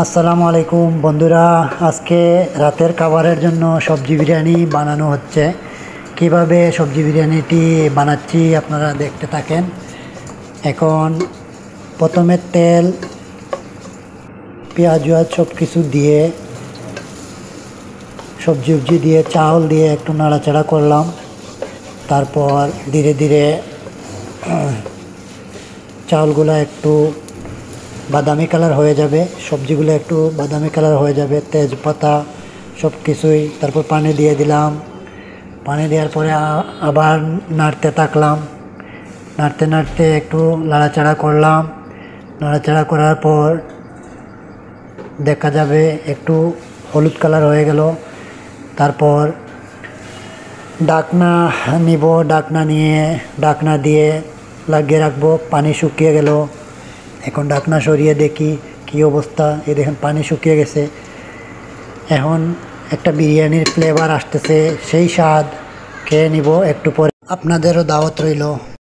আসসালামু আলাইকুম বন্ধুরা, আজকে রাতের খাবারের জন্য সবজি বিরিয়ানি বানানো হচ্ছে। কিভাবে সবজি বিরিয়ানিটি বানাচ্ছি আপনারা দেখতে থাকেন। এখন প্রথমে তেল, পেঁয়াজ সব কিছু দিয়ে, সবজি দিয়ে, চাউল দিয়ে একটু নাড়াচাড়া করলাম। তারপর ধীরে ধীরে চাউলগুলো একটু বাদামি কালার হয়ে যাবে, সবজিগুলো একটু বাদামি কালার হয়ে যাবে, তেজপাতা সব কিছুই। তারপর পানি দিয়ে দিলাম। পানি দেওয়ার পরে আবার নাড়তে থাকলাম। নাড়তে নাড়তে একটু নাড়াচাড়া করলাম। নাড়াচাড়া করার পর দেখা যাবে একটু হলুদ কালার হয়ে গেল। তারপর ঢাকনা নিব, ঢাকনা দিয়ে লাগিয়ে রাখবো। পানি শুকিয়ে গেল। এখন ঢাকনা সরিয়ে দেখি কি অবস্থা। এই দেখেন পানি শুকিয়ে গেছে। এখন একটা বিরিয়ানির ফ্লেভার আসতেছে, সেই স্বাদ খেয়ে নিব একটু পরে। আপনাদেরও দাওয়াত রইল।